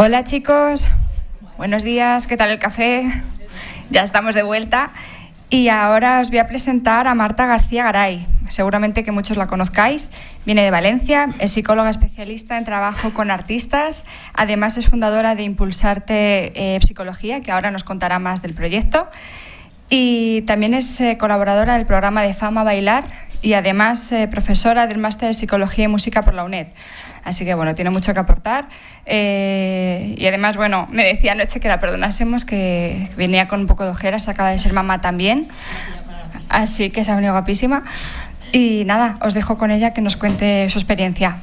Hola chicos, buenos días, ¿qué tal el café? Ya estamos de vuelta y ahora os voy a presentar a Marta García Garay. Seguramente que muchos la conozcáis, viene de Valencia, es psicóloga especialista en trabajo con artistas, además es fundadora de Impulsarte Psicología, que ahora nos contará más del proyecto, y también es colaboradora del programa de Fama Bailar y además profesora del máster de Psicología y Música por la UNED. Así que, bueno, tiene mucho que aportar. Y además, bueno, me decía anoche que la perdonásemos, que venía con un poco de ojeras, acaba de ser mamá también. Así que se ha venido guapísima. Y nada, os dejo con ella que nos cuente su experiencia.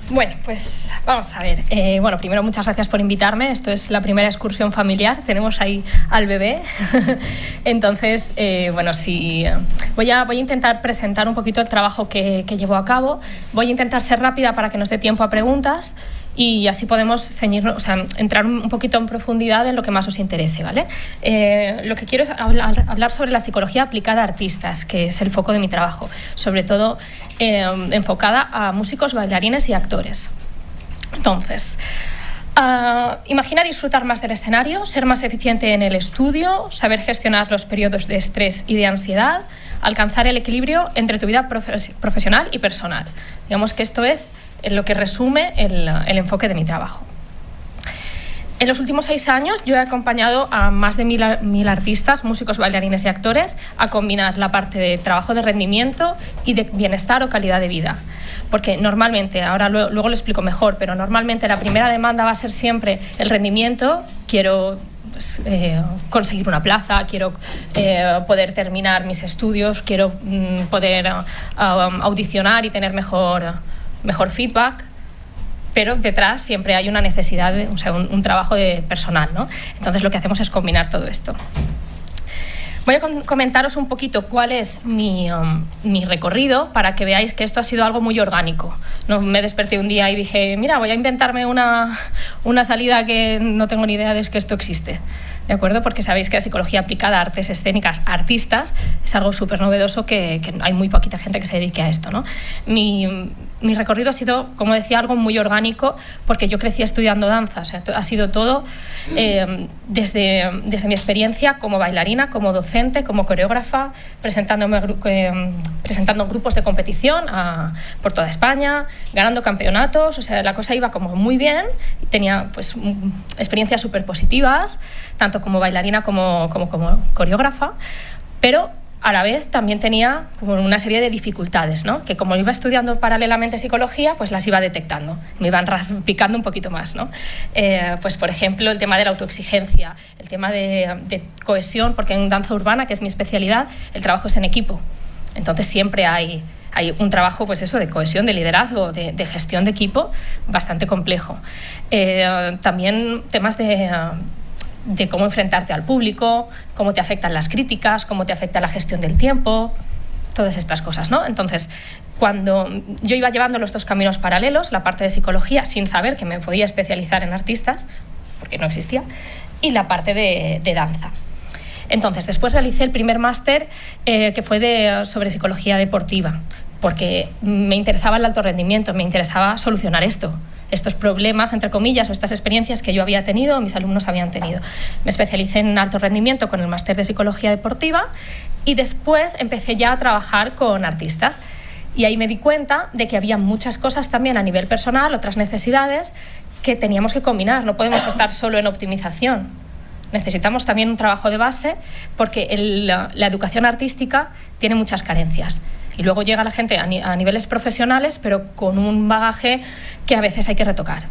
Bueno, pues vamos a ver. Bueno, primero muchas gracias por invitarme. Esto es la primera excursión familiar. Tenemos ahí al bebé. Entonces, bueno, sí, voy a intentar presentar un poquito el trabajo que llevo a cabo. Voy a intentar ser rápida para que nos dé tiempo a preguntas y así podemos ceñirnos, o sea, entrar un poquito en profundidad en lo que más os interese, ¿vale? Lo que quiero es hablar sobre la psicología aplicada a artistas, que es el foco de mi trabajo, sobre todo enfocada a músicos, bailarines y actores. Entonces, imagina disfrutar más del escenario, ser más eficiente en el estudio, saber gestionar los periodos de estrés y de ansiedad, alcanzar el equilibrio entre tu vida profesional y personal. Digamos que esto es lo que resume el enfoque de mi trabajo. En los últimos 6 años yo he acompañado a más de 1000 artistas, músicos, bailarines y actores a combinar la parte de trabajo de rendimiento y de bienestar o calidad de vida. Porque normalmente, ahora luego lo explico mejor, pero normalmente la primera demanda va a ser siempre el rendimiento. Quiero conseguir una plaza, quiero poder terminar mis estudios, quiero poder audicionar y tener mejor feedback. Pero detrás siempre hay una necesidad, o sea, un trabajo personal, ¿no? Entonces lo que hacemos es combinar todo esto. Voy a comentaros un poquito cuál es mi recorrido para que veáis que esto ha sido algo muy orgánico. No me desperté un día y dije, mira, voy a inventarme una salida que no tengo ni idea de que esto existe. ¿De acuerdo? Porque sabéis que la psicología aplicada a artes escénicas, artistas, es algo súper novedoso que hay muy poquita gente que se dedique a esto, ¿no? Mi recorrido ha sido, como decía, algo muy orgánico porque yo crecí estudiando danza. O sea, ha sido todo desde mi experiencia como bailarina, como docente, como coreógrafa, presentando grupos de competición por toda España, ganando campeonatos. O sea, la cosa iba como muy bien. Tenía pues experiencias súper positivas, tanto como bailarina como coreógrafa, pero a la vez también tenía como una serie de dificultades, ¿no? Que como iba estudiando paralelamente psicología, pues las iba detectando, me iban picando un poquito más, ¿no? Pues por ejemplo el tema de la autoexigencia, el tema de cohesión, porque en danza urbana, que es mi especialidad, el trabajo es en equipo, entonces siempre hay un trabajo, pues eso, de cohesión, de liderazgo, de gestión de equipo bastante complejo. También temas de cómo enfrentarte al público, cómo te afectan las críticas, cómo te afecta la gestión del tiempo, todas estas cosas, ¿no? Entonces, cuando yo iba llevando los dos caminos paralelos, la parte de psicología, sin saber que me podía especializar en artistas, porque no existía, y la parte de danza. Entonces, después realicé el primer máster que fue sobre psicología deportiva, porque me interesaba el alto rendimiento, me interesaba solucionar estos problemas, entre comillas, o estas experiencias que yo había tenido, mis alumnos habían tenido. Me especialicé en alto rendimiento con el máster de psicología deportiva y después empecé ya a trabajar con artistas. Y ahí me di cuenta de que había muchas cosas también a nivel personal, otras necesidades que teníamos que combinar. No podemos estar solo en optimización. Necesitamos también un trabajo de base porque la educación artística tiene muchas carencias. Y luego llega la gente a niveles profesionales, pero con un bagaje que a veces hay que retocar.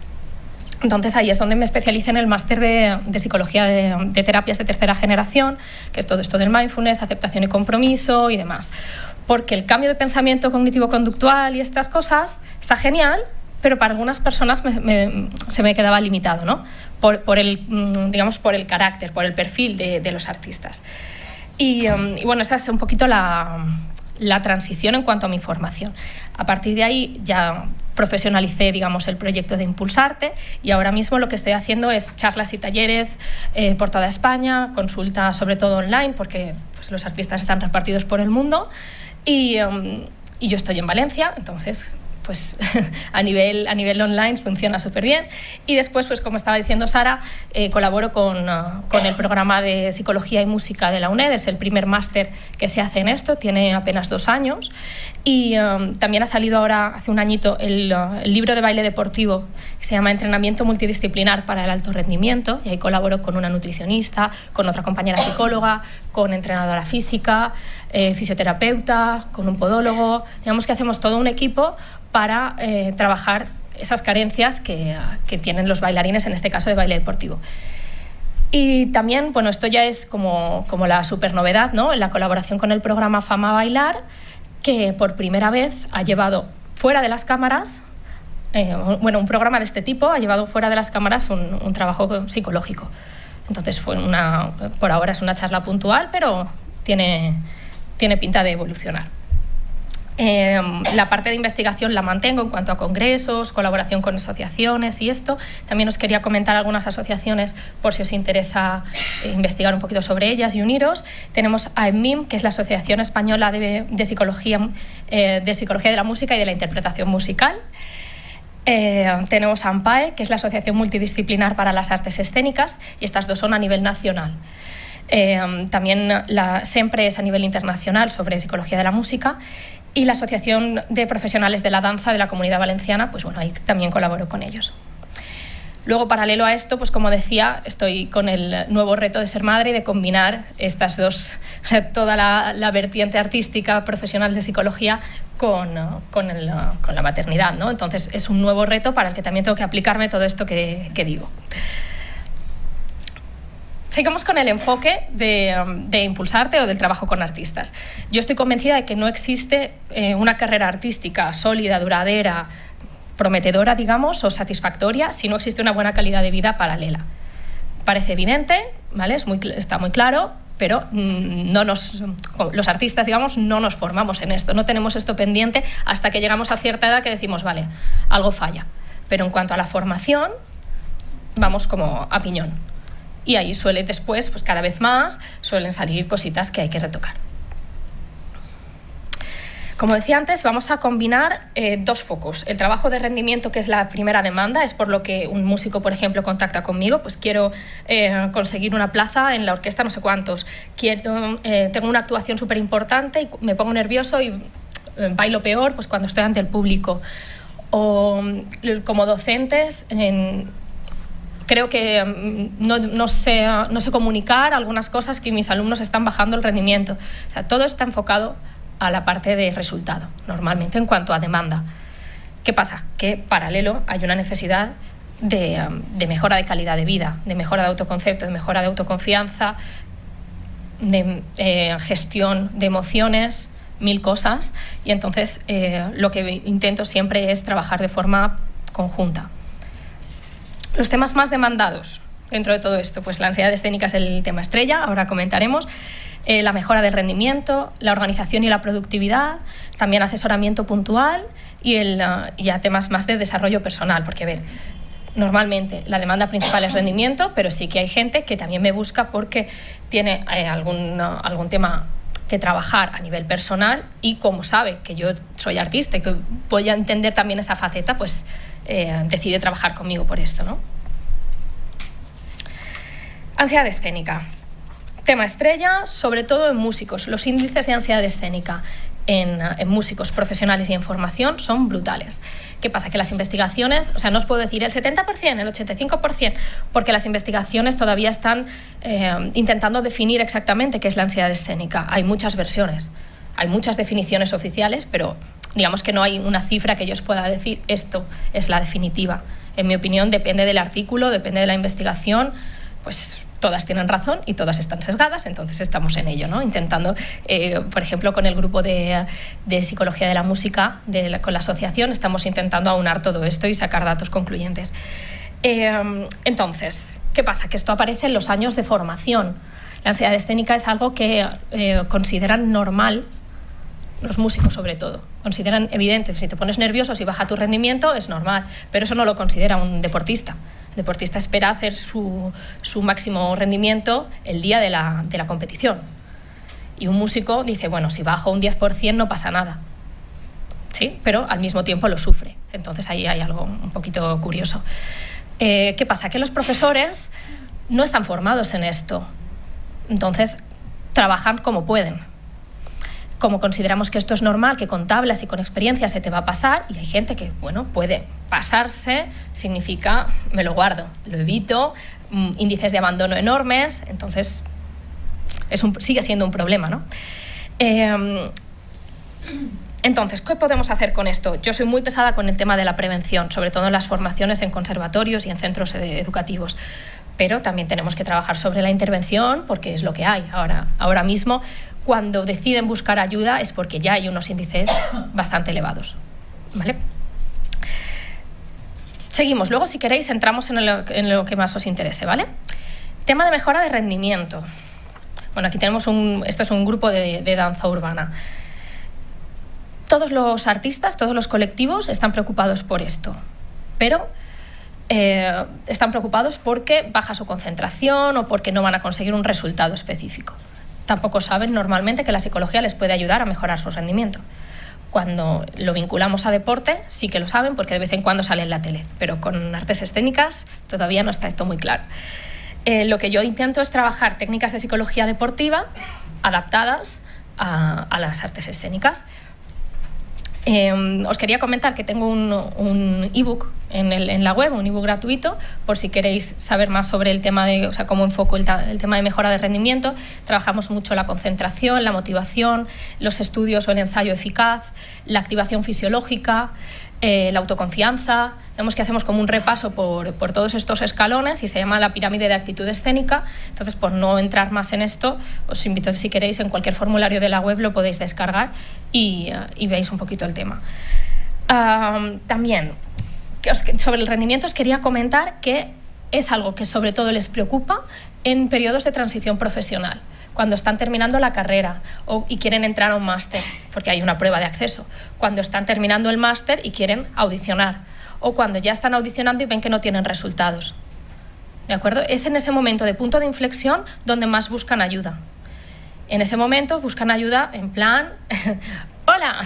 Entonces ahí es donde me especialicé en el máster de psicología de terapias de tercera generación, que es todo esto del mindfulness, aceptación y compromiso y demás. Porque el cambio de pensamiento cognitivo-conductual y estas cosas está genial, pero para algunas personas se me quedaba limitado, ¿no? Por el carácter, por el perfil de los artistas. Y bueno, esa es un poquito la transición en cuanto a mi formación. A partir de ahí ya profesionalicé, digamos, el proyecto de Impulsarte y ahora mismo lo que estoy haciendo es charlas y talleres por toda España, consulta sobre todo online porque pues, los artistas están repartidos por el mundo y y yo estoy en Valencia, entonces pues a nivel online funciona súper bien. Y después, pues como estaba diciendo Sara, colaboro con el programa de Psicología y Música de la UNED, es el primer máster que se hace en esto, tiene apenas 2 años. Y también ha salido ahora, hace un añito, el libro de baile deportivo que se llama Entrenamiento multidisciplinar para el alto rendimiento, y ahí colaboro con una nutricionista, con otra compañera psicóloga, con entrenadora física, fisioterapeuta, con un podólogo. Digamos que hacemos todo un equipo para trabajar esas carencias que tienen los bailarines, en este caso de baile deportivo. Y también, bueno, esto ya es como la super novedad, ¿no? La colaboración con el programa Fama Bailar, que por primera vez ha llevado fuera de las cámaras, un programa de este tipo ha llevado fuera de las cámaras un trabajo psicológico. Entonces por ahora es una charla puntual, pero tiene pinta de evolucionar. La parte de investigación la mantengo en cuanto a congresos, colaboración con asociaciones y esto. También os quería comentar algunas asociaciones por si os interesa investigar un poquito sobre ellas y uniros. Tenemos a EMMIM, que es la Asociación Española de Psicología de la Música y de la Interpretación Musical. Tenemos a AMPAE, que es la Asociación Multidisciplinar para las Artes Escénicas, y estas dos son a nivel nacional. También la SEMPRE es a nivel internacional sobre psicología de la música, y la Asociación de Profesionales de la Danza de la Comunidad Valenciana, pues bueno, ahí también colaboro con ellos. Luego, paralelo a esto, pues como decía, estoy con el nuevo reto de ser madre y de combinar estas dos, o sea, toda la vertiente artística profesional de psicología con la maternidad, ¿no? Entonces es un nuevo reto para el que también tengo que aplicarme todo esto que digo. Sigamos con el enfoque de Impulsarte o del trabajo con artistas. Yo estoy convencida de que no existe una carrera artística sólida, duradera, prometedora, digamos, o satisfactoria si no existe una buena calidad de vida paralela. Parece evidente, ¿vale? Está muy claro, pero los artistas, digamos, no nos formamos en esto, no tenemos esto pendiente hasta que llegamos a cierta edad que decimos, vale, algo falla. Pero en cuanto a la formación, vamos como a piñón. Y ahí suele después, pues cada vez más, suelen salir cositas que hay que retocar. Como decía antes, vamos a combinar 2 focos. El trabajo de rendimiento, que es la primera demanda, es por lo que un músico, por ejemplo, contacta conmigo, pues quiero conseguir una plaza en la orquesta no sé cuántos, tengo una actuación súper importante y me pongo nervioso y bailo peor pues cuando estoy ante el público. O como docentes, creo que no sé comunicar algunas cosas que mis alumnos están bajando el rendimiento. O sea, todo está enfocado a la parte de resultado, normalmente en cuanto a demanda. ¿Qué pasa? Que paralelo hay una necesidad de mejora de calidad de vida, de mejora de autoconcepto, de mejora de autoconfianza, de gestión de emociones, 1000 cosas, y entonces lo que intento siempre es trabajar de forma conjunta. Los temas más demandados dentro de todo esto, pues la ansiedad escénica es el tema estrella, ahora comentaremos, la mejora del rendimiento, la organización y la productividad, también asesoramiento puntual y ya temas más de desarrollo personal, porque a ver, normalmente la demanda principal es rendimiento, pero sí que hay gente que también me busca porque tiene algún tema que trabajar a nivel personal y como sabe que yo soy artista y que voy a entender también esa faceta, pues decide trabajar conmigo por esto, ¿no? Ansiedad escénica. Tema estrella, sobre todo en músicos. Los índices de ansiedad escénica en músicos profesionales y en formación son brutales. ¿Qué pasa? Que las investigaciones, o sea, no os puedo decir el 70%, el 85%, porque las investigaciones todavía están intentando definir exactamente qué es la ansiedad escénica. Hay muchas versiones, hay muchas definiciones oficiales, pero digamos que no hay una cifra que yo os pueda decir esto es la definitiva. En mi opinión, depende del artículo, depende de la investigación, pues todas tienen razón y todas están sesgadas, entonces estamos en ello, ¿no? Intentando, por ejemplo, con el grupo de psicología de la música, con la asociación, estamos intentando aunar todo esto y sacar datos concluyentes. Entonces, ¿qué pasa? Que esto aparece en los años de formación. La ansiedad escénica es algo que consideran normal, los músicos sobre todo, consideran evidente. Si te pones nervioso, si baja tu rendimiento, es normal, pero eso no lo considera un deportista. El deportista espera hacer su máximo rendimiento el día de la competición. Y un músico dice, bueno, si bajo un 10% no pasa nada. ¿sí? Pero al mismo tiempo lo sufre. Entonces ahí hay algo un poquito curioso. ¿Qué pasa? Que los profesores no están formados en esto. Entonces trabajan como pueden. Como consideramos que esto es normal, que con tablas y con experiencia se te va a pasar, y hay gente que, bueno, puede pasarse, significa me lo guardo, lo evito, índices de abandono enormes, entonces sigue siendo un problema, ¿no? Entonces, ¿qué podemos hacer con esto? Yo soy muy pesada con el tema de la prevención, sobre todo en las formaciones en conservatorios y en centros educativos. Pero también tenemos que trabajar sobre la intervención, porque es lo que hay ahora mismo. Cuando deciden buscar ayuda es porque ya hay unos índices bastante elevados, ¿vale? Seguimos. Luego, si queréis, entramos en lo que más os interese, ¿vale? Tema de mejora de rendimiento. Bueno, aquí tenemos esto es un grupo de danza urbana. Todos los artistas, todos los colectivos están preocupados por esto, pero están preocupados porque baja su concentración o porque no van a conseguir un resultado específico. Tampoco saben normalmente que la psicología les puede ayudar a mejorar su rendimiento. Cuando lo vinculamos a deporte sí que lo saben porque de vez en cuando sale en la tele, pero con artes escénicas todavía no está esto muy claro. Lo que yo intento es trabajar técnicas de psicología deportiva adaptadas a las artes escénicas. Os quería comentar que tengo un ebook en la web, un ebook gratuito, por si queréis saber más sobre el tema de, o sea, cómo enfoco el tema de mejora de rendimiento. Trabajamos mucho la concentración, la motivación, los estudios o el ensayo eficaz, la activación fisiológica, la autoconfianza. Vemos que hacemos como un repaso por todos estos escalones y se llama la pirámide de actitud escénica. Entonces, por no entrar más en esto, os invito a que si queréis en cualquier formulario de la web lo podéis descargar y veis un poquito el tema. También, sobre el rendimiento os quería comentar que es algo que sobre todo les preocupa en periodos de transición profesional, cuando están terminando la carrera y quieren entrar a un máster, porque hay una prueba de acceso, cuando están terminando el máster y quieren audicionar, o cuando ya están audicionando y ven que no tienen resultados. ¿De acuerdo? Es en ese momento de punto de inflexión donde más buscan ayuda. En ese momento buscan ayuda en plan, hola,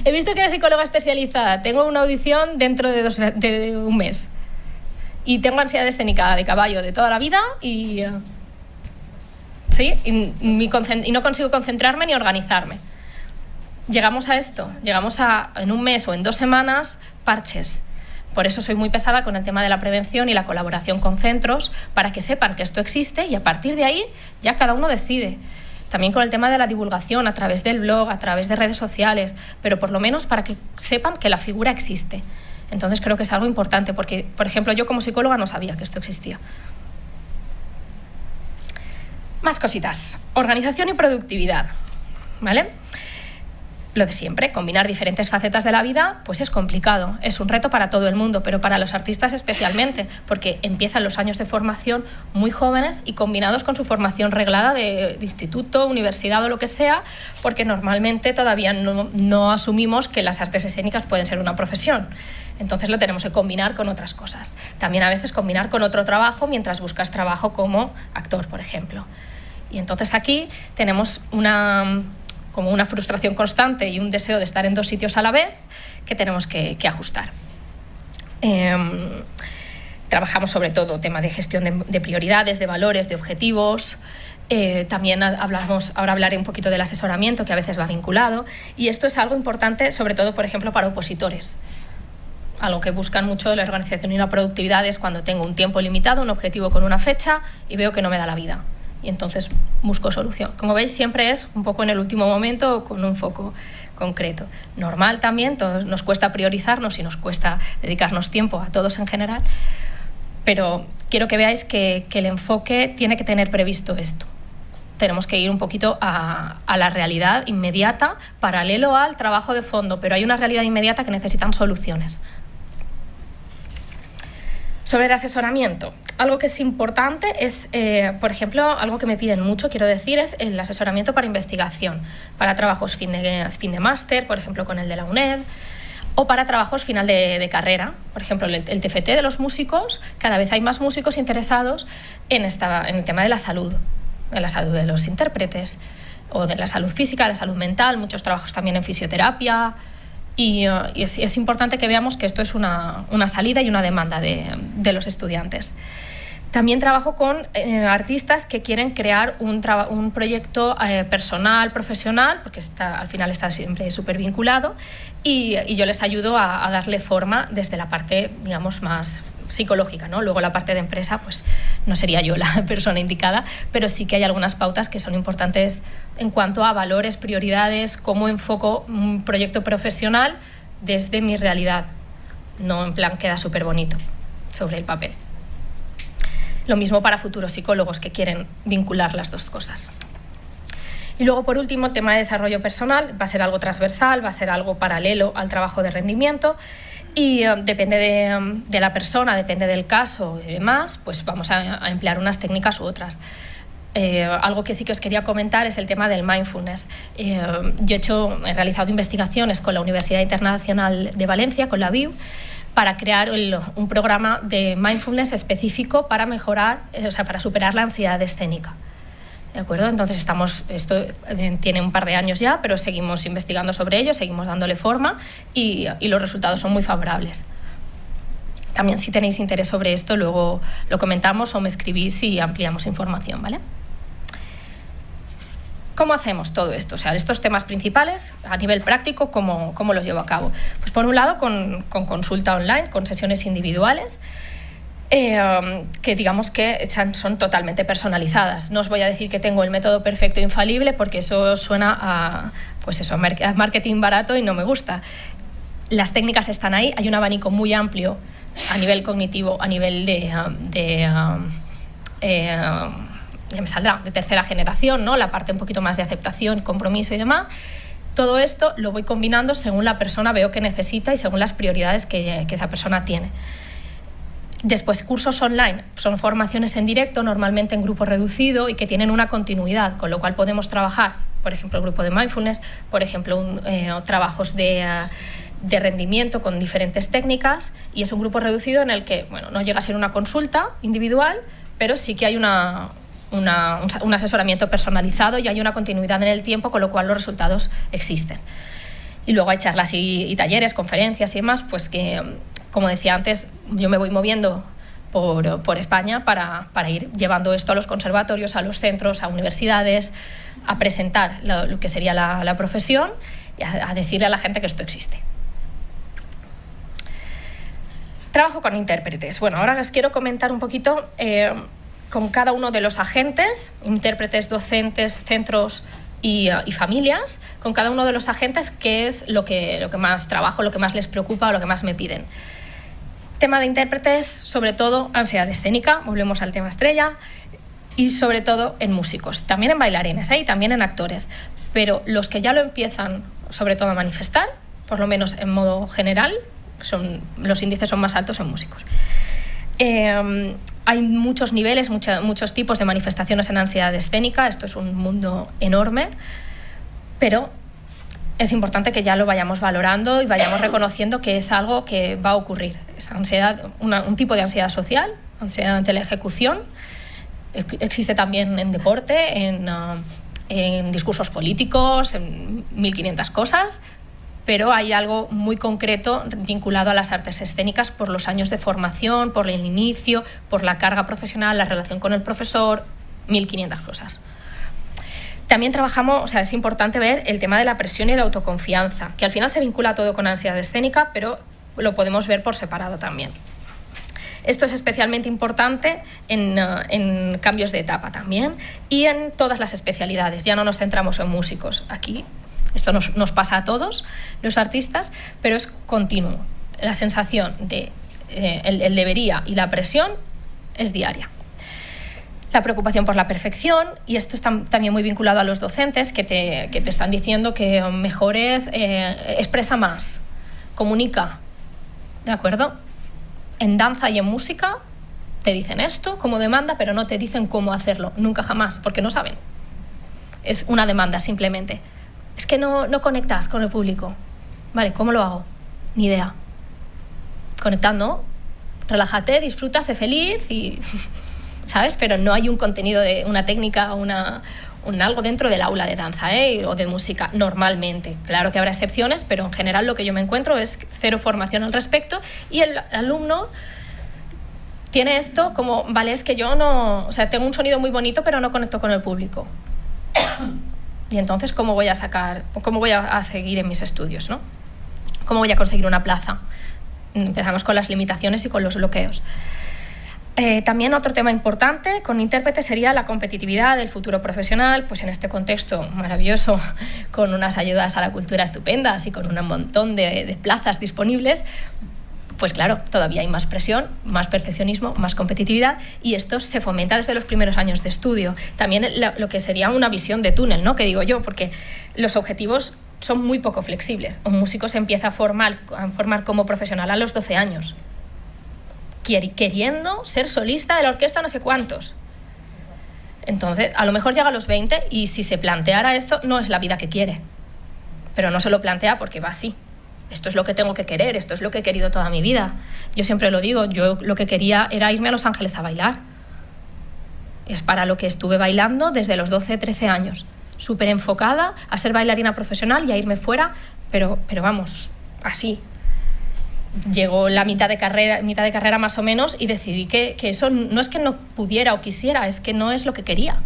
he visto que eres psicóloga especializada, tengo una audición dentro de un mes y tengo ansiedad escénica de caballo de toda la vida y... ¿sí? Y no consigo concentrarme ni organizarme. Llegamos a esto, llegamos a, en un mes o en 2 semanas, parches. Por eso soy muy pesada con el tema de la prevención y la colaboración con centros, para que sepan que esto existe y a partir de ahí ya cada uno decide. También con el tema de la divulgación a través del blog, a través de redes sociales, pero por lo menos para que sepan que la figura existe. Entonces creo que es algo importante, porque, por ejemplo, yo como psicóloga no sabía que esto existía. Más cositas. Organización y productividad, ¿vale? Lo de siempre, combinar diferentes facetas de la vida, pues es complicado, es un reto para todo el mundo, pero para los artistas especialmente, porque empiezan los años de formación muy jóvenes y combinados con su formación reglada de instituto, universidad o lo que sea, porque normalmente todavía no asumimos que las artes escénicas pueden ser una profesión. Entonces lo tenemos que combinar con otras cosas. También a veces combinar con otro trabajo mientras buscas trabajo como actor, por ejemplo. Y entonces aquí tenemos como una frustración constante y un deseo de estar en 2 sitios a la vez que tenemos que ajustar. Trabajamos sobre todo tema de gestión de prioridades, de valores, de objetivos. También ahora hablaré un poquito del asesoramiento, que a veces va vinculado. Y esto es algo importante, sobre todo, por ejemplo, para opositores. Algo que buscan mucho la organización y la productividad es cuando tengo un tiempo limitado, un objetivo con una fecha y veo que no me da la vida. Y entonces busco solución. Como veis, siempre es un poco en el último momento o con un foco concreto. Normal también, todos nos cuesta priorizarnos y nos cuesta dedicarnos tiempo a todos en general, pero quiero que veáis que el enfoque tiene que tener previsto esto. Tenemos que ir un poquito a la realidad inmediata, paralelo al trabajo de fondo, pero hay una realidad inmediata que necesitan soluciones. Sobre el asesoramiento, algo que es importante es, por ejemplo, algo que me piden mucho, quiero decir, es el asesoramiento para investigación, para trabajos fin de máster, por ejemplo, con el de la UNED, o para trabajos final de carrera. Por ejemplo, el TFT de los músicos, cada vez hay más músicos interesados en el tema de la salud de los intérpretes, o de la salud física, de la salud mental, muchos trabajos también en fisioterapia, y es importante que veamos que esto es una salida y una demanda de los estudiantes. También trabajo con artistas que quieren crear un proyecto personal, profesional, porque al final está siempre súper vinculado, y yo les ayudo a darle forma desde la parte, digamos, más psicológica, ¿no? Luego la parte de empresa, pues no sería yo la persona indicada, pero sí que hay algunas pautas que son importantes en cuanto a valores, prioridades, cómo enfoco un proyecto profesional desde mi realidad, no en plan queda súper bonito sobre el papel. Lo mismo para futuros psicólogos que quieren vincular las dos cosas. Y luego, por último, el tema de desarrollo personal va a ser algo transversal, va a ser algo paralelo al trabajo de rendimiento y depende de la persona, depende del caso y demás, pues vamos a emplear unas técnicas u otras. Algo que sí que os quería comentar es el tema del mindfulness. Yo he realizado investigaciones con la Universidad Internacional de Valencia, con la BIU, para crear un programa de mindfulness específico para mejorar, para superar la ansiedad escénica. ¿De acuerdo? Entonces esto tiene un par de años ya, pero seguimos investigando sobre ello, seguimos dándole forma y los resultados son muy favorables. También si tenéis interés sobre esto, luego lo comentamos o me escribís y ampliamos información, ¿vale? ¿Cómo hacemos todo esto? O sea, estos temas principales, a nivel práctico, ¿cómo los llevo a cabo? Pues por un lado, con consulta online, con sesiones individuales, que digamos que son totalmente personalizadas. No os voy a decir que tengo el método perfecto e infalible, porque eso suena a marketing barato y no me gusta. Las técnicas están ahí, hay un abanico muy amplio a nivel cognitivo, a nivel ya me saldrá, de tercera generación, ¿no? La parte un poquito más de aceptación, compromiso y demás. Todo esto lo voy combinando según la persona veo que necesita y según las prioridades que esa persona tiene. Después, cursos online, son formaciones en directo, normalmente en grupo reducido y que tienen una continuidad, con lo cual podemos trabajar, por ejemplo, el grupo de mindfulness, por ejemplo, trabajos de rendimiento con diferentes técnicas, y es un grupo reducido en el que, bueno, no llega a ser una consulta individual, pero sí que hay un asesoramiento personalizado y hay una continuidad en el tiempo, con lo cual los resultados existen. Y luego hay charlas y talleres, conferencias y demás, pues que, como decía antes, yo me voy moviendo por España para ir llevando esto a los conservatorios, a los centros, a universidades, a presentar lo que sería la profesión y a decirle a la gente que esto existe. Trabajo con intérpretes. Bueno, ahora os quiero comentar un poquito con cada uno de los agentes, intérpretes, docentes, centros y familias, con cada uno de los agentes qué es lo que más trabajo, lo que más les preocupa o lo que más me piden. Tema de intérpretes, sobre todo ansiedad escénica, volvemos al tema estrella, y sobre todo en músicos, también en bailarines y también en actores, pero los que ya lo empiezan sobre todo a manifestar, por lo menos en modo general, los índices son más altos en músicos. Hay muchos niveles, muchos tipos de manifestaciones en ansiedad escénica, esto es un mundo enorme, pero es importante que ya lo vayamos valorando y vayamos reconociendo que es algo que va a ocurrir. Es ansiedad, un tipo de ansiedad social, ansiedad ante la ejecución, existe también en deporte, en discursos políticos, en 1500 cosas, pero hay algo muy concreto vinculado a las artes escénicas por los años de formación, por el inicio, por la carga profesional, la relación con el profesor, 1500 cosas. También trabajamos, es importante ver el tema de la presión y la autoconfianza, que al final se vincula todo con ansiedad escénica, pero lo podemos ver por separado también. Esto es especialmente importante en cambios de etapa también y en todas las especialidades. Ya no nos centramos en músicos. Aquí esto nos pasa a todos los artistas, pero es continuo. La sensación de el debería y la presión es diaria. La preocupación por la perfección, y esto está también muy vinculado a los docentes que te están diciendo que mejores, expresa más, comunica, ¿de acuerdo? En danza y en música te dicen esto como demanda, pero no te dicen cómo hacerlo, nunca jamás, porque no saben. Es una demanda simplemente. Es que no conectas con el público. Vale, ¿cómo lo hago? Ni idea. Conectando, relájate, disfruta, sé feliz y... ¿sabes? Pero no hay un contenido de una técnica, algo dentro del aula de danza o de música, normalmente. Claro que habrá excepciones, pero en general lo que yo me encuentro es cero formación al respecto, y el alumno tiene esto como, vale, es que yo no, o sea, tengo un sonido muy bonito, pero no conecto con el público. Y entonces, ¿cómo voy a seguir en mis estudios, ¿no? ¿Cómo voy a conseguir una plaza? Empezamos con las limitaciones y con los bloqueos. También otro tema importante con intérprete sería la competitividad del futuro profesional, pues en este contexto maravilloso, con unas ayudas a la cultura estupendas y con un montón de plazas disponibles, pues claro, todavía hay más presión, más perfeccionismo, más competitividad, y esto se fomenta desde los primeros años de estudio. También lo que sería una visión de túnel, ¿no?, que digo yo, porque los objetivos son muy poco flexibles. Un músico se empieza a formar como profesional a los 12 años, queriendo ser solista de la orquesta no sé cuántos. Entonces, a lo mejor llega a los 20 y si se planteara esto, no es la vida que quiere. Pero no se lo plantea porque va así. Esto es lo que tengo que querer, esto es lo que he querido toda mi vida. Yo siempre lo digo, yo lo que quería era irme a Los Ángeles a bailar. Es para lo que estuve bailando desde los 12, 13 años. Súper enfocada a ser bailarina profesional y a irme fuera, pero vamos, así. Llegó la mitad de carrera más o menos, y decidí que eso no es que no pudiera o quisiera, es que no es lo que quería.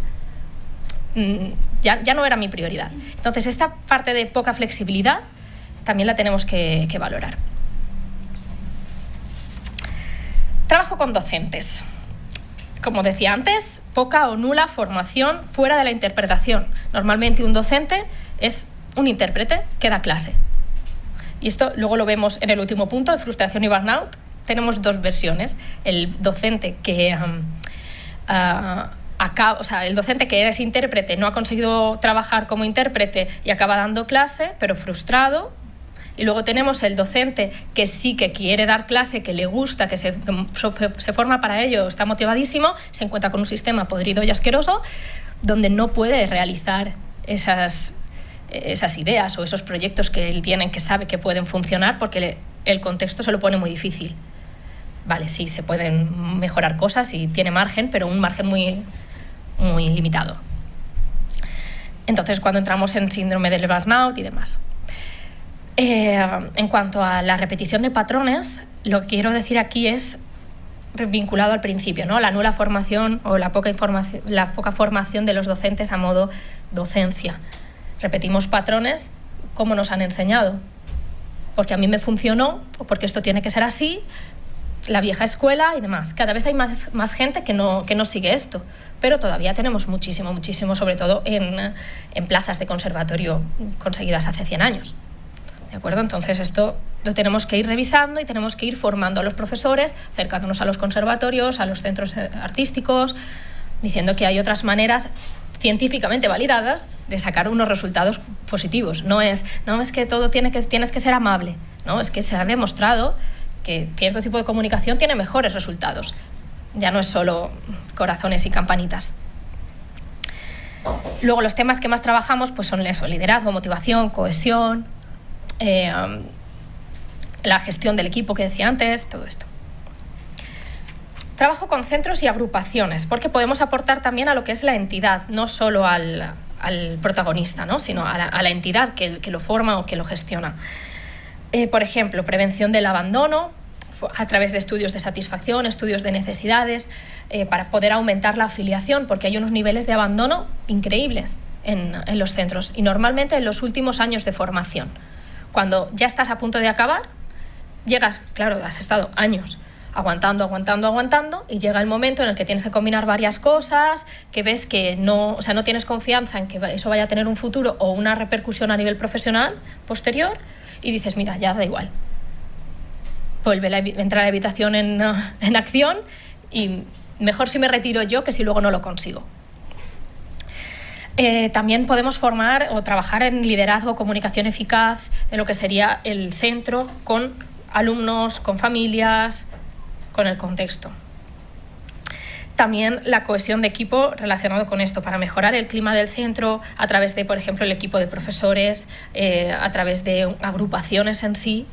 Ya no era mi prioridad. Entonces, esta parte de poca flexibilidad también la tenemos que valorar. Trabajo con docentes. Como decía antes, poca o nula formación fuera de la interpretación. Normalmente un docente es un intérprete que da clase. Y esto luego lo vemos en el último punto, de frustración y burnout. Tenemos dos versiones. El docente que el docente que eres intérprete no ha conseguido trabajar como intérprete y acaba dando clase, pero frustrado. Y luego tenemos el docente que sí que quiere dar clase, que le gusta, que se forma para ello, está motivadísimo, se encuentra con un sistema podrido y asqueroso, donde no puede realizar esas ideas o esos proyectos que él tiene, que sabe que pueden funcionar, porque el contexto se lo pone muy difícil. Vale, sí, se pueden mejorar cosas y tiene margen, pero un margen muy, muy limitado. Entonces, cuando entramos en síndrome del burnout y demás. En cuanto a la repetición de patrones, lo que quiero decir aquí es vinculado al principio, ¿no? La nula formación o la poca formación de los docentes a modo docencia. Repetimos patrones como nos han enseñado, porque a mí me funcionó o porque esto tiene que ser así, la vieja escuela y demás. Cada vez hay más gente que no sigue esto, pero todavía tenemos muchísimo, sobre todo en plazas de conservatorio conseguidas hace 100 años. ¿De acuerdo? Entonces esto lo tenemos que ir revisando y tenemos que ir formando a los profesores, acercándonos a los conservatorios, a los centros artísticos, diciendo que hay otras maneras científicamente validadas de sacar unos resultados positivos. No es que todo tienes que ser amable, no, es que se ha demostrado que cierto tipo de comunicación tiene mejores resultados. Ya no es solo corazones y campanitas. Luego los temas que más trabajamos pues son eso: liderazgo, motivación, cohesión, la gestión del equipo que decía antes, todo esto. Trabajo con centros y agrupaciones, porque podemos aportar también a lo que es la entidad, no solo al protagonista, ¿no?, sino a la entidad que lo forma o que lo gestiona. Por ejemplo, prevención del abandono a través de estudios de satisfacción, estudios de necesidades, para poder aumentar la afiliación, porque hay unos niveles de abandono increíbles en los centros, y normalmente en los últimos años de formación. Cuando ya estás a punto de acabar, llegas, claro, has estado años aguantando, y llega el momento en el que tienes que combinar varias cosas, que ves que no tienes confianza en que eso vaya a tener un futuro o una repercusión a nivel profesional posterior, y dices, mira, ya da igual. Vuelve a entrar a la habitación en acción, y mejor si me retiro yo que si luego no lo consigo. También podemos formar o trabajar en liderazgo, comunicación eficaz, de lo que sería el centro, con alumnos, con familias, con el contexto. También la cohesión de equipo relacionado con esto, para mejorar el clima del centro a través de, por ejemplo, el equipo de profesores, a través de agrupaciones en sí,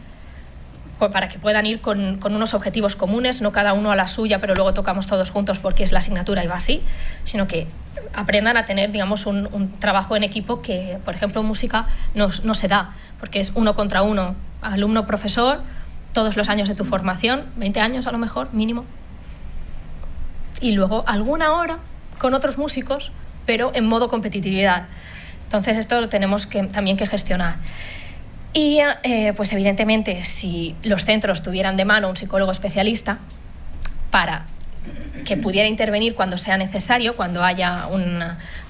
para que puedan ir con unos objetivos comunes, no cada uno a la suya, pero luego tocamos todos juntos porque es la asignatura y va así, sino que aprendan a tener, digamos, un trabajo en equipo que, por ejemplo, en música no se da, porque es 1 contra 1, alumno-profesor, todos los años de tu formación, 20 años a lo mejor, mínimo, y luego alguna hora con otros músicos, pero en modo competitividad. Entonces esto lo tenemos también que gestionar. Y pues evidentemente, si los centros tuvieran de mano un psicólogo especialista para que pudiera intervenir cuando sea necesario, cuando haya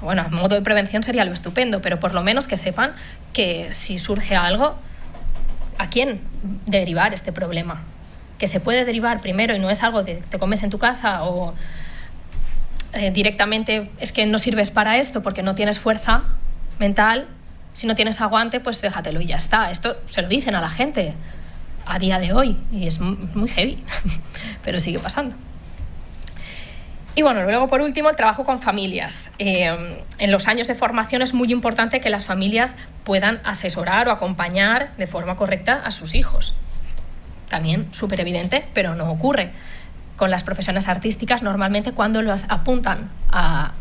bueno, a modo de prevención sería lo estupendo, pero por lo menos que sepan que si surge algo, ¿a quién derivar este problema? Que se puede derivar primero y no es algo de te comes en tu casa o directamente es que no sirves para esto porque no tienes fuerza mental. Si no tienes aguante, pues déjatelo y ya está. Esto se lo dicen a la gente a día de hoy y es muy heavy, pero sigue pasando. Y bueno, luego por último, el trabajo con familias. En los años de formación es muy importante que las familias puedan asesorar o acompañar de forma correcta a sus hijos. También súper evidente, pero no ocurre. Con las profesiones artísticas, normalmente cuando los apuntan a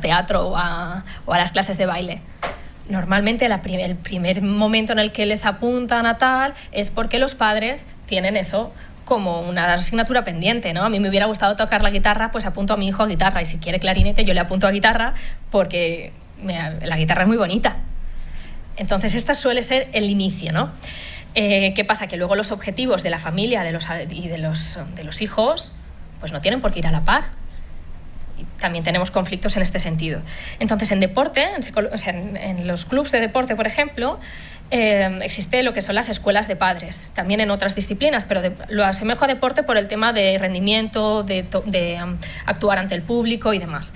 teatro o a las clases de baile, normalmente el primer momento en el que les apuntan a tal es porque los padres tienen eso como una asignatura pendiente, ¿no? A mí me hubiera gustado tocar la guitarra, pues apunto a mi hijo a guitarra, y si quiere clarinete yo le apunto a guitarra porque la guitarra es muy bonita. Entonces esta suele ser el inicio, ¿no? ¿Qué pasa? Que luego los objetivos de la familia y de los hijos pues no tienen por qué ir a la par. Y también tenemos conflictos en este sentido. Entonces en deporte, en los clubs de deporte, por ejemplo, existe lo que son las escuelas de padres, también en otras disciplinas, pero lo asemejo a deporte por el tema de rendimiento, de actuar ante el público y demás.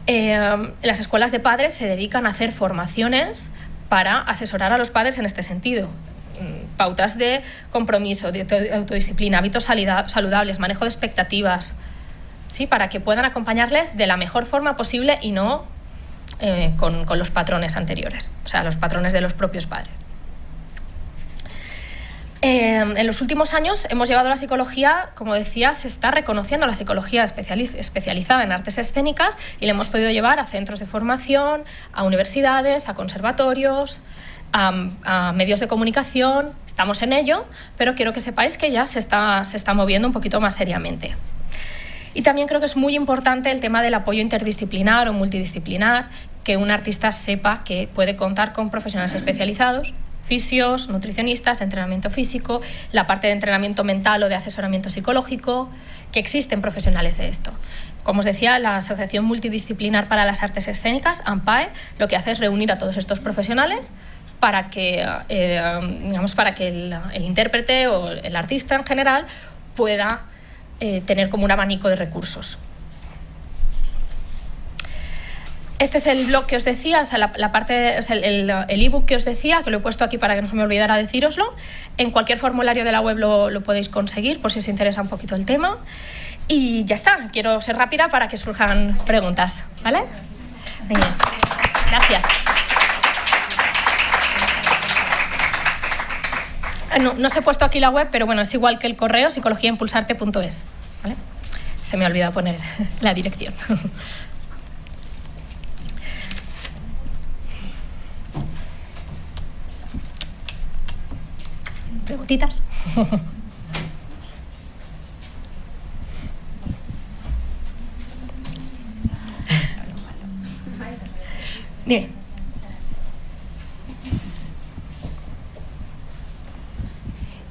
Las escuelas de padres se dedican a hacer formaciones para asesorar a los padres en este sentido. Pautas de compromiso, de autodisciplina, hábitos saludables, manejo de expectativas, ¿sí? Para que puedan acompañarles de la mejor forma posible y no con los patrones anteriores, o sea, los patrones de los propios padres. En los últimos años hemos llevado la psicología, como decía, se está reconociendo la psicología especializada en artes escénicas y la hemos podido llevar a centros de formación, a universidades, a conservatorios, a medios de comunicación. Estamos en ello, pero quiero que sepáis que ya se está moviendo un poquito más seriamente. Y también creo que es muy importante el tema del apoyo interdisciplinar o multidisciplinar, que un artista sepa que puede contar con profesionales especializados, fisios, nutricionistas, entrenamiento físico, la parte de entrenamiento mental o de asesoramiento psicológico, que existen profesionales de esto. Como os decía, la Asociación Multidisciplinar para las Artes Escénicas, AMPAE, lo que hace es reunir a todos estos profesionales para que, para que el intérprete o el artista en general pueda tener como un abanico de recursos. Este es el blog que os decía, o sea, la parte, o sea, el ebook que os decía, que lo he puesto aquí para que no se me olvidara decíroslo. En cualquier formulario de la web lo podéis conseguir, por si os interesa un poquito el tema. Y ya está, quiero ser rápida para que surjan preguntas, ¿vale? Muy bien. Gracias. No os he puesto aquí la web, pero bueno, es igual que el correo, psicologiaimpulsarte.es, ¿vale? Se me ha olvidado poner la dirección. ¿Preguntitas? Dime.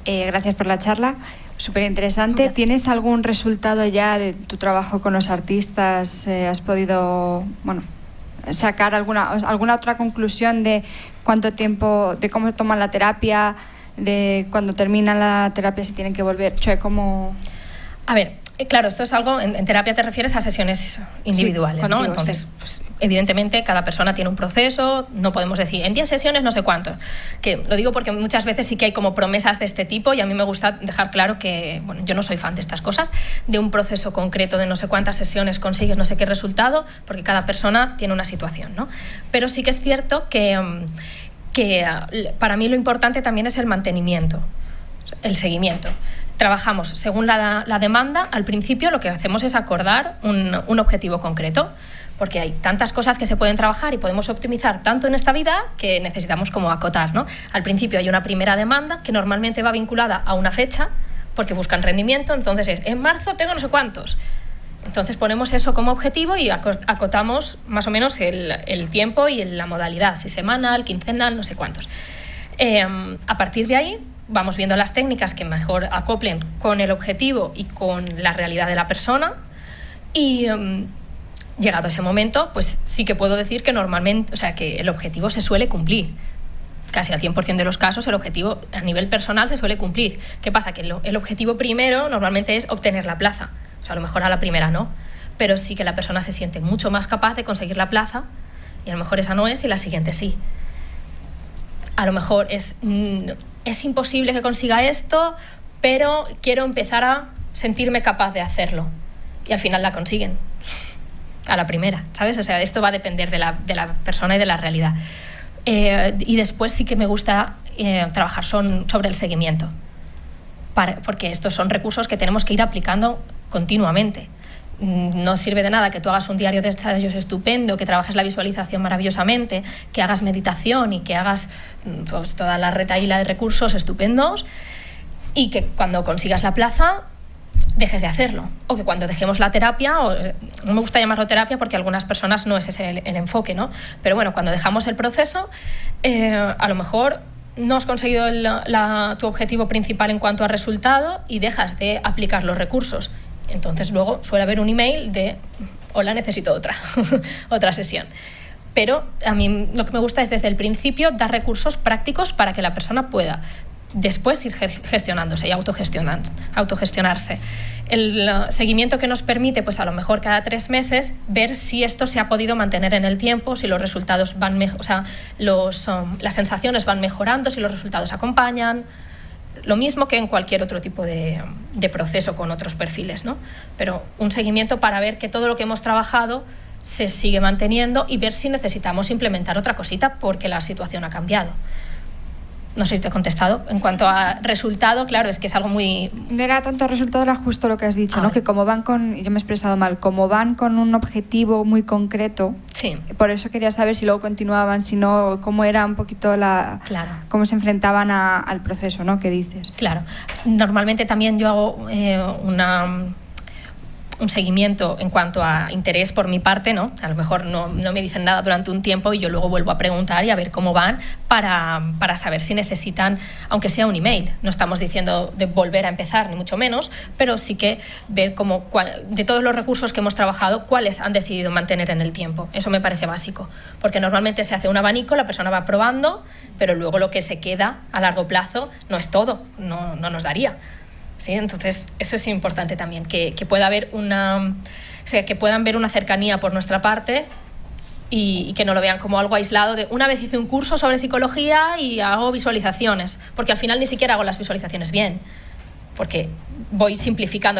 Gracias por la charla, súper interesante. ¿Tienes algún resultado ya de tu trabajo con los artistas? ¿Has podido sacar alguna otra conclusión de cuánto tiempo, de cómo toman la terapia, de cuando terminan la terapia si tienen que volver? A ver, claro, esto es algo, en terapia te refieres a sesiones individuales, sí, ¿no? Entonces, sí. Pues, evidentemente, cada persona tiene un proceso, no podemos decir en 10 sesiones no sé cuánto. Que lo digo porque muchas veces sí que hay como promesas de este tipo y a mí me gusta dejar claro que, bueno, yo no soy fan de estas cosas, de un proceso concreto de no sé cuántas sesiones consigues no sé qué resultado, porque cada persona tiene una situación, ¿no? Pero sí que es cierto que para mí lo importante también es el mantenimiento, el seguimiento. trabajamos según la demanda. Al principio lo que hacemos es acordar un objetivo concreto, porque hay tantas cosas que se pueden trabajar y podemos optimizar tanto en esta vida que necesitamos como acotar, ¿no? Al principio hay una primera demanda que normalmente va vinculada a una fecha, porque buscan rendimiento, entonces es, en marzo tengo no sé cuántos. Entonces ponemos eso como objetivo y acotamos más o menos el tiempo y la modalidad, si semanal, quincenal, no sé cuántos. A partir de ahí vamos viendo las técnicas que mejor acoplen con el objetivo y con la realidad de la persona y llegado ese momento, pues sí que puedo decir que normalmente, o sea, que el objetivo se suele cumplir. Casi al 100% de los casos el objetivo a nivel personal se suele cumplir. ¿Qué pasa? Que el objetivo primero normalmente es obtener la plaza. O sea, a lo mejor a la primera no, pero sí que la persona se siente mucho más capaz de conseguir la plaza y a lo mejor esa no es y la siguiente sí. A lo mejor es imposible que consiga esto, pero quiero empezar a sentirme capaz de hacerlo. Y al final la consiguen. A la primera, ¿sabes? O sea, esto va a depender de la persona y de la realidad. Y después sí que me gusta trabajar sobre el seguimiento, porque estos son recursos que tenemos que ir aplicando continuamente. No sirve de nada que tú hagas un diario de ensayos estupendo, que trabajes la visualización maravillosamente, que hagas meditación y que hagas pues, toda la retahíla de recursos estupendos y que cuando consigas la plaza dejes de hacerlo, o que cuando dejemos la terapia, no me gusta llamarlo terapia porque a algunas personas no es ese el enfoque, ¿no? Pero bueno, cuando dejamos el proceso, a lo mejor no has conseguido tu objetivo principal en cuanto a resultado y dejas de aplicar los recursos. Entonces luego suele haber un email de hola, necesito otra sesión. Pero a mí lo que me gusta es desde el principio dar recursos prácticos para que la persona pueda después ir gestionándose y autogestionarse. El seguimiento que nos permite, pues a lo mejor cada 3 meses, ver si esto se ha podido mantener en el tiempo, si los resultados van o sea, las sensaciones van mejorando, si los resultados acompañan. Lo mismo que en cualquier otro tipo de proceso con otros perfiles, ¿no? Pero un seguimiento para ver que todo lo que hemos trabajado se sigue manteniendo y ver si necesitamos implementar otra cosita porque la situación ha cambiado. No sé si te he contestado. En cuanto a resultado, claro, es que es algo muy... No era tanto resultado, era justo lo que has dicho, ¿no? Que como van con... Yo me he expresado mal. Como van con un objetivo muy concreto, sí. Por eso quería saber si luego continuaban, si no, cómo era un poquito Claro. Cómo se enfrentaban al proceso, ¿no? ¿Qué dices? Claro. Normalmente también yo hago un seguimiento en cuanto a interés por mi parte, ¿no? A lo mejor no me dicen nada durante un tiempo y yo luego vuelvo a preguntar y a ver cómo van para saber si necesitan, aunque sea un email. No estamos diciendo de volver a empezar, ni mucho menos, pero sí que ver de todos los recursos que hemos trabajado, cuáles han decidido mantener en el tiempo. Eso me parece básico, porque normalmente se hace un abanico, la persona va probando, pero luego lo que se queda a largo plazo no es todo, no nos daría. ¿Sí? Entonces, eso es importante también, que pueda haber que puedan ver una cercanía por nuestra parte y que no lo vean como algo aislado de una vez hice un curso sobre psicología y hago visualizaciones, porque al final ni siquiera hago las visualizaciones bien, porque voy simplificando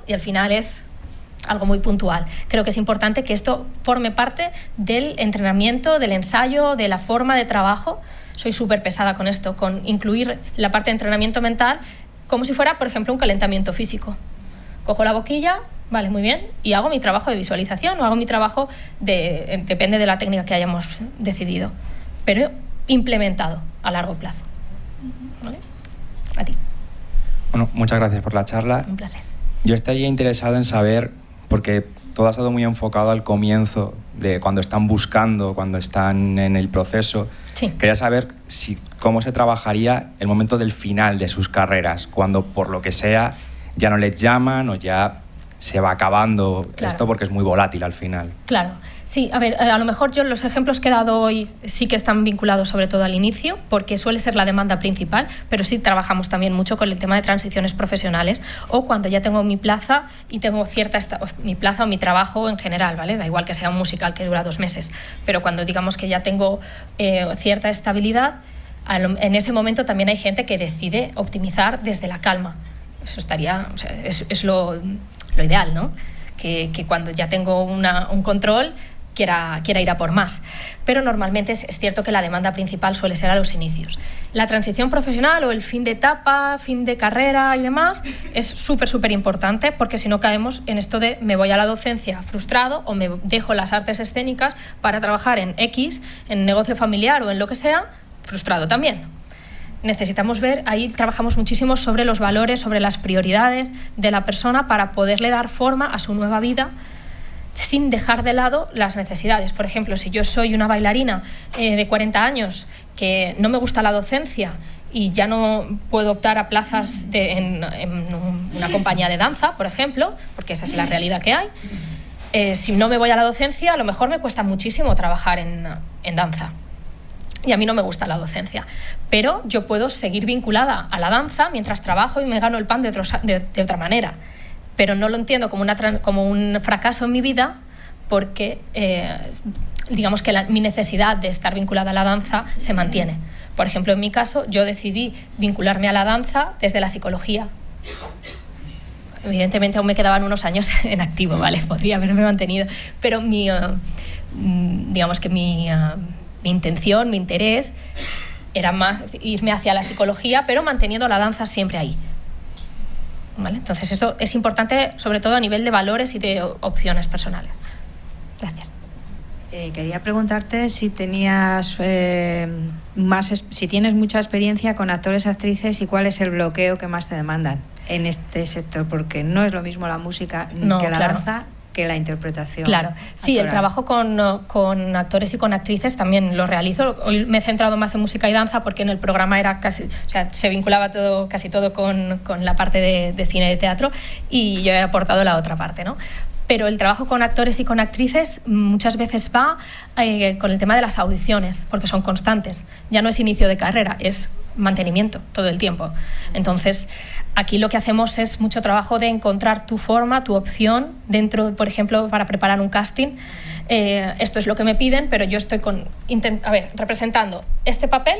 y al final es algo muy puntual. Creo que es importante que esto forme parte del entrenamiento, del ensayo, de la forma de trabajo. Soy súper pesada con esto, con incluir la parte de entrenamiento mental como si fuera, por ejemplo, un calentamiento físico. Cojo la boquilla, vale, muy bien, y hago mi trabajo de visualización o hago mi trabajo depende de la técnica que hayamos decidido, pero implementado a largo plazo. ¿Vale? A ti. Bueno, muchas gracias por la charla. Un placer. Yo estaría interesado en saber, porque todo ha estado muy enfocado al comienzo, de cuando están buscando, cuando están en el proceso. Sí. Quería saber cómo se trabajaría el momento del final de sus carreras, cuando por lo que sea ya no les llaman o ya se va acabando, claro, esto, porque es muy volátil al final. Claro. Sí, a ver, a lo mejor yo los ejemplos que he dado hoy sí que están vinculados sobre todo al inicio, porque suele ser la demanda principal, pero sí trabajamos también mucho con el tema de transiciones profesionales o cuando ya tengo mi plaza y tengo mi plaza o mi trabajo en general, ¿vale? Da igual que sea un musical que dura 2 meses, pero cuando digamos que ya tengo cierta estabilidad, en ese momento también hay gente que decide optimizar desde la calma. Eso estaría, o sea, es lo ideal, ¿no? Que cuando ya tengo un control, quiera ir a por más. Pero normalmente es cierto que la demanda principal suele ser a los inicios. La transición profesional o el fin de etapa, fin de carrera y demás es súper importante, porque si no caemos en esto de me voy a la docencia frustrado o me dejo las artes escénicas para trabajar en X, en negocio familiar o en lo que sea, frustrado también. Necesitamos ver, ahí trabajamos muchísimo sobre los valores, sobre las prioridades de la persona para poderle dar forma a su nueva vida sin dejar de lado las necesidades. Por ejemplo, si yo soy una bailarina de 40 años que no me gusta la docencia y ya no puedo optar a plazas en una compañía de danza, por ejemplo, porque esa es la realidad que hay, si no me voy a la docencia, a lo mejor me cuesta muchísimo trabajar en danza. Y a mí no me gusta la docencia, pero yo puedo seguir vinculada a la danza mientras trabajo y me gano el pan de otra manera. Pero no lo entiendo como un fracaso en mi vida, porque digamos que mi necesidad de estar vinculada a la danza se mantiene. Por ejemplo, en mi caso, yo decidí vincularme a la danza desde la psicología. Evidentemente aún me quedaban unos años en activo, ¿vale? Podría haberme mantenido, pero digamos que mi intención, mi interés era más irme hacia la psicología, pero manteniendo la danza siempre ahí. ¿Vale? Entonces esto es importante, sobre todo a nivel de valores y de opciones personales. Gracias. Quería preguntarte si tenías si tienes mucha experiencia con actores, actrices, y cuál es el bloqueo que más te demandan en este sector, porque no es lo mismo la música que la danza que la interpretación. Claro, sí, actoral. El trabajo con actores y con actrices también lo realizo. Hoy me he centrado más en música y danza porque en el programa era se vinculaba casi todo con la parte de cine y de teatro, y yo he aportado la otra parte, ¿no? Pero el trabajo con actores y con actrices muchas veces va con el tema de las audiciones, porque son constantes. Ya no es inicio de carrera, es mantenimiento todo el tiempo. Entonces, aquí lo que hacemos es mucho trabajo de encontrar tu forma, tu opción dentro, por ejemplo, para preparar un casting. Esto es lo que me piden, pero yo estoy representando este papel.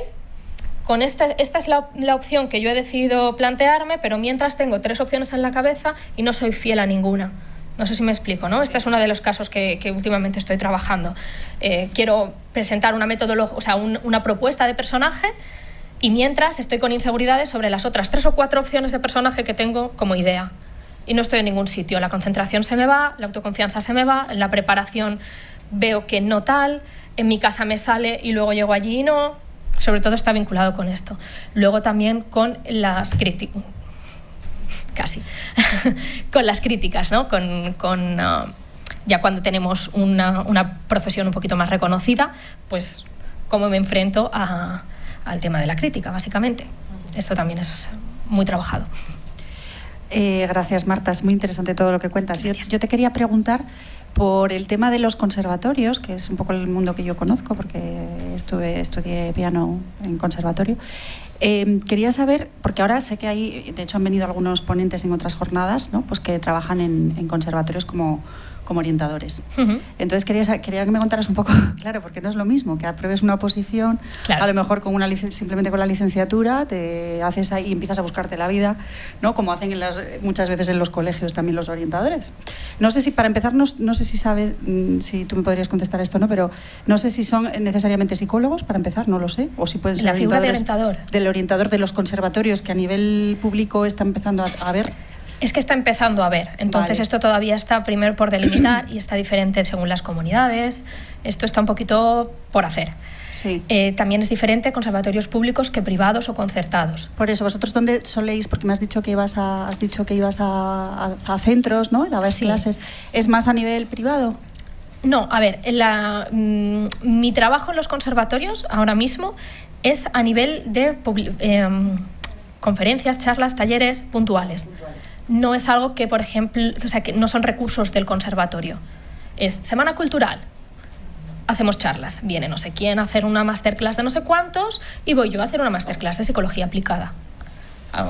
Esta es la opción que yo he decidido plantearme, pero mientras tengo 3 opciones en la cabeza y no soy fiel a ninguna. No sé si me explico, ¿no? Este es uno de los casos que últimamente estoy trabajando. Quiero presentar una metodología, una propuesta de personaje, y mientras estoy con inseguridades sobre las otras 3 o 4 opciones de personaje que tengo como idea. Y no estoy en ningún sitio. La concentración se me va, la autoconfianza se me va, en la preparación veo que no tal, en mi casa me sale y luego llego allí y no. Sobre todo está vinculado con esto. Luego también con las críticas. Casi. Con las críticas, ¿no? Ya cuando tenemos una profesión un poquito más reconocida, pues cómo me enfrento al tema de la crítica, básicamente. Esto también es muy trabajado. Gracias, Marta. Es muy interesante todo lo que cuentas. Yo te quería preguntar por el tema de los conservatorios, que es un poco el mundo que yo conozco, porque estudié piano en conservatorio. Quería saber, porque ahora sé que de hecho han venido algunos ponentes en otras jornadas, ¿no? Pues que trabajan en conservatorios como orientadores. Uh-huh. Entonces quería que me contaras un poco, claro, porque no es lo mismo que apruebes una oposición, claro, a lo mejor con simplemente con la licenciatura, te haces ahí y empiezas a buscarte la vida, ¿no? Como hacen muchas veces en los colegios también los orientadores. No sé si, para empezar, no sé si sabes, si tú me podrías contestar esto, ¿no? Pero no sé si son necesariamente psicólogos, para empezar, no lo sé, o si pueden ser la figura de orientador. Del orientador de los conservatorios, que a nivel público está empezando a ver. Es que está empezando a ver, entonces vale. Esto todavía está primero por delimitar y está diferente según las comunidades, esto está un poquito por hacer. Sí. También es diferente conservatorios públicos que privados o concertados. Por eso, ¿vosotros dónde soléis? Porque me has dicho que ibas a centros, ¿no? Dabas clases. ¿Es más a nivel privado? No, a ver, mi trabajo en los conservatorios ahora mismo es a nivel de conferencias, charlas, talleres puntuales. No es algo que, por ejemplo, que no son recursos del conservatorio. Es semana cultural, hacemos charlas. Viene no sé quién a hacer una masterclass de no sé cuántos y voy yo a hacer una masterclass de psicología aplicada.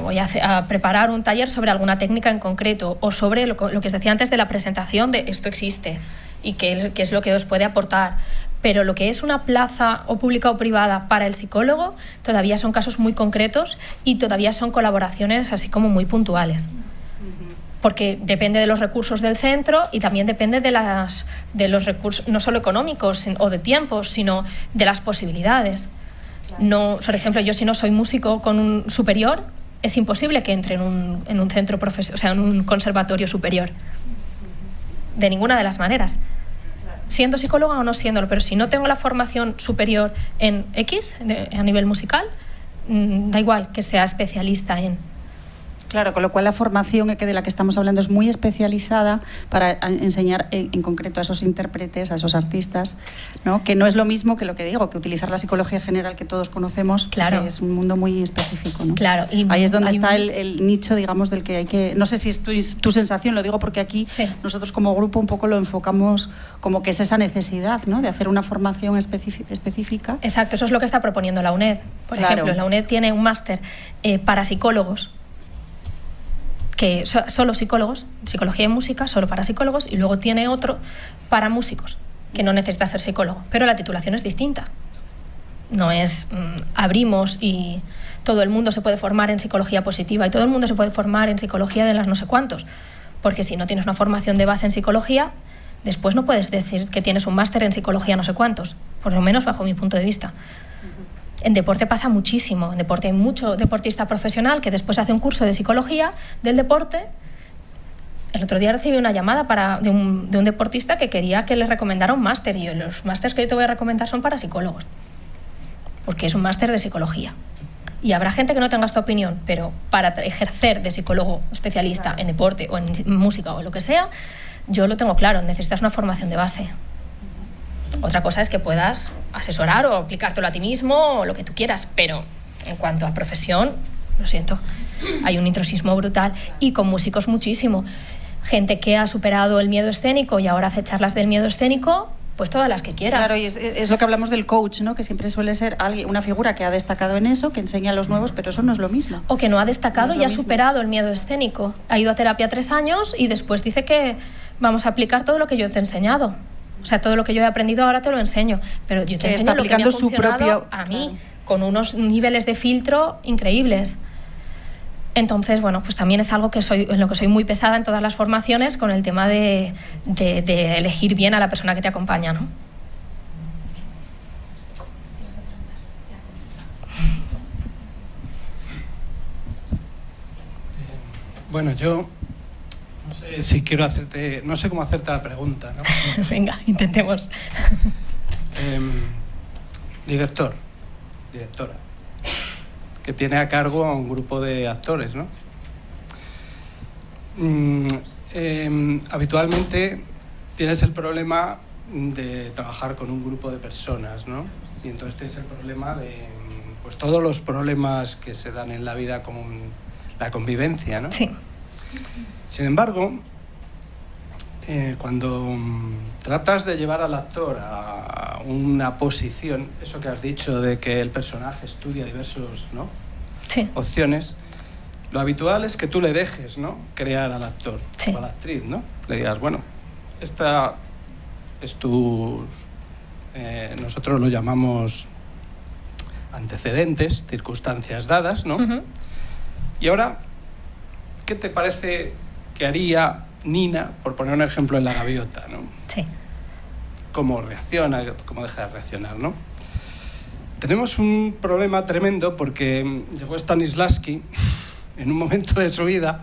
Voy a preparar un taller sobre alguna técnica en concreto o sobre lo que os decía antes de la presentación de esto existe y qué es lo que os puede aportar. Pero lo que es una plaza o pública o privada para el psicólogo todavía son casos muy concretos y todavía son colaboraciones así como muy puntuales. porque depende de los recursos del centro y también depende de los recursos, no solo económicos o de tiempo, sino de las posibilidades. No, por ejemplo, yo si no soy músico con un superior, es imposible que entre en un centro profesional, o sea, en un conservatorio superior. De ninguna de las maneras. Siendo psicóloga o no siéndolo, pero si no tengo la formación superior en X, a nivel musical, da igual que sea especialista en... Claro, con lo cual la formación de la que estamos hablando es muy especializada para enseñar en concreto a esos intérpretes, a esos artistas, ¿no? Que no es lo mismo que lo que digo, que utilizar la psicología general que todos conocemos, claro. Que es un mundo muy específico, ¿no? Claro. Y ahí es donde está el nicho, digamos, del que hay que... No sé si es tu sensación, lo digo porque aquí sí. Nosotros como grupo un poco lo enfocamos como que es esa necesidad, ¿no? De hacer una formación específica. Exacto, eso es lo que está proponiendo la UNED. Por ejemplo, la UNED tiene un máster para psicólogos, que solo psicólogos, psicología y música, solo para psicólogos, y luego tiene otro para músicos, que no necesita ser psicólogo, pero la titulación es distinta. No es abrimos y todo el mundo se puede formar en psicología positiva y todo el mundo se puede formar en psicología de las no sé cuántos, porque si no tienes una formación de base en psicología, después no puedes decir que tienes un máster en psicología no sé cuántos, por lo menos bajo mi punto de vista. En deporte pasa muchísimo. En deporte hay mucho deportista profesional que después hace un curso de psicología del deporte. El otro día recibí una llamada de un deportista que quería que le recomendara un máster. Y los másters que yo te voy a recomendar son para psicólogos, porque es un máster de psicología. Y habrá gente que no tenga esta opinión, pero para ejercer de psicólogo especialista en deporte o en música o lo que sea, yo lo tengo claro, necesitas una formación de base. Otra cosa es que puedas asesorar o aplicártelo a ti mismo o lo que tú quieras, pero en cuanto a profesión, lo siento, hay un intrusismo brutal y con músicos muchísimo. Gente que ha superado el miedo escénico y ahora hace charlas del miedo escénico, pues todas las que quieras. Claro, y es lo que hablamos del coach, ¿no? Que siempre suele ser una figura que ha destacado en eso, que enseña a los nuevos, pero eso no es lo mismo. O que no ha destacado no y ha superado el miedo escénico. Ha ido a terapia 3 años y después dice que vamos a aplicar todo lo que yo te he enseñado. O sea, todo lo que yo he aprendido ahora te lo enseño, pero yo te enseño lo que me ha funcionado a mí, con unos niveles de filtro increíbles. Entonces, bueno, pues también es algo en lo que soy muy pesada en todas las formaciones, con el tema de elegir bien a la persona que te acompaña, ¿no? Bueno, yo no sé si quiero hacerte, no sé cómo hacerte la pregunta, ¿no? Venga, intentemos. Directora, que tiene a cargo a un grupo de actores, ¿no? Habitualmente tienes el problema de trabajar con un grupo de personas, ¿no? Y entonces tienes el problema de pues todos los problemas que se dan en la vida como la convivencia, ¿no? Sí. Sin embargo, cuando tratas de llevar al actor a una posición, eso que has dicho de que el personaje estudia diversos, ¿no? Sí. Opciones, lo habitual es que tú le dejes, ¿no? Crear al actor, sí, o a la actriz, ¿no? Le digas, bueno, esta es tu... nosotros lo llamamos antecedentes, circunstancias dadas, ¿no? Uh-huh. Y ahora, ¿qué te parece que haría Nina, por poner un ejemplo, en La Gaviota, ¿no? Sí. ¿Cómo reacciona? ¿Cómo deja de reaccionar, no? Tenemos un problema tremendo porque llegó Stanislavski en un momento de su vida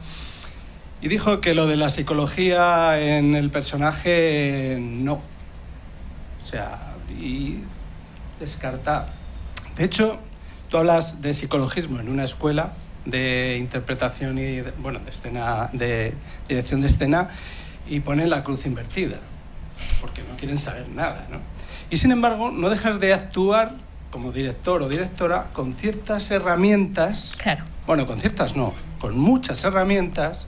y dijo que lo de la psicología en el personaje no. O sea, y descartar. De hecho, tú hablas de psicologismo en una escuela de interpretación y de escena, de dirección de escena, y ponen la cruz invertida porque no quieren saber nada, ¿no? Y sin embargo no dejas de actuar como director o directora con ciertas herramientas. Claro. Bueno, con ciertas no, con muchas herramientas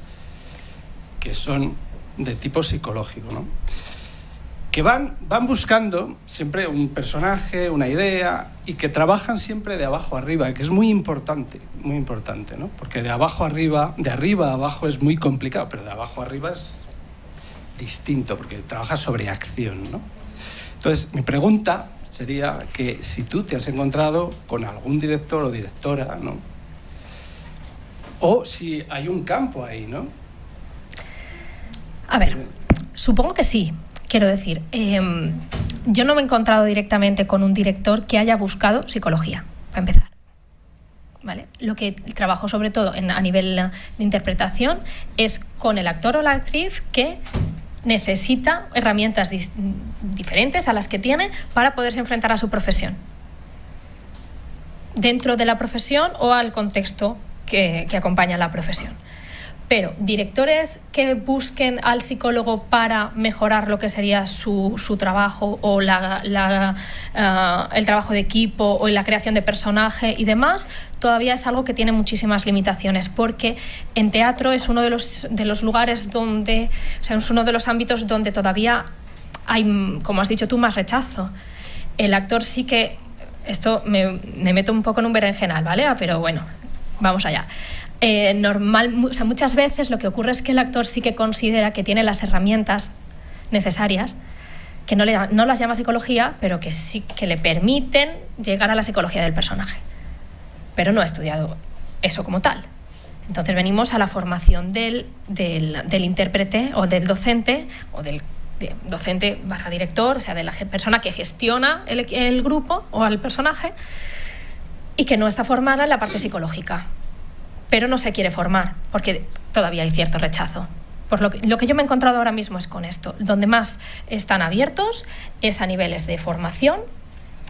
que son de tipo psicológico, ¿no? Que van buscando siempre un personaje, una idea, y que trabajan siempre de abajo arriba, que es muy importante, ¿no? Porque de abajo arriba, de arriba a abajo es muy complicado, pero de abajo arriba es distinto, porque trabajas sobre acción, ¿no? Entonces, mi pregunta sería que si tú te has encontrado con algún director o directora, ¿no? O si hay un campo ahí, ¿no? A ver, supongo que sí. Quiero decir, yo no me he encontrado directamente con un director que haya buscado psicología, para empezar. ¿Vale? Lo que trabajo sobre todo a nivel de interpretación es con el actor o la actriz que necesita herramientas diferentes a las que tiene para poderse enfrentar a su profesión. Dentro de la profesión o al contexto que acompaña a la profesión. Pero directores que busquen al psicólogo para mejorar lo que sería su trabajo o el trabajo de equipo o en la creación de personaje y demás, todavía es algo que tiene muchísimas limitaciones, porque en teatro es uno de los lugares donde, o sea, es uno de los ámbitos donde todavía hay, como has dicho tú, más rechazo. El actor sí que, esto me meto un poco en un berenjenal, ¿vale? Pero bueno, vamos allá. Muchas veces lo que ocurre es que el actor sí que considera que tiene las herramientas necesarias, que no las llama psicología, pero que sí que le permiten llegar a la psicología del personaje. Pero no ha estudiado eso como tal. Entonces venimos a la formación del intérprete o del docente o del docente / director, o sea, de la persona que gestiona el grupo o al personaje y que no está formada en la parte psicológica. Pero no se quiere formar, porque todavía hay cierto rechazo. Por lo que yo me he encontrado ahora mismo es con esto. Donde más están abiertos es a niveles de formación,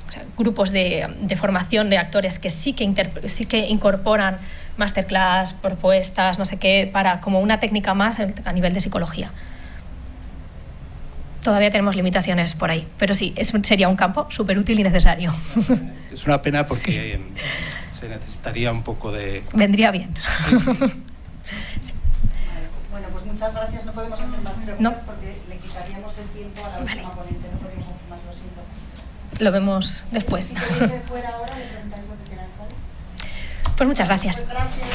o sea, grupos de formación de actores que sí que incorporan masterclass, propuestas, no sé qué, para como una técnica más a nivel de psicología. Todavía tenemos limitaciones por ahí, pero sí, sería un campo súper útil y necesario. Es una pena porque... Sí. Se necesitaría un poco de... Vendría bien. Sí. Sí. Bueno, pues muchas gracias. No podemos hacer más preguntas porque le quitaríamos el tiempo a la última ponente. No podemos hacer más, lo siento. Lo vemos después. Si queréis fuera ahora, le preguntáis lo que queráis, ¿vale? Pues muchas gracias. Pues gracias.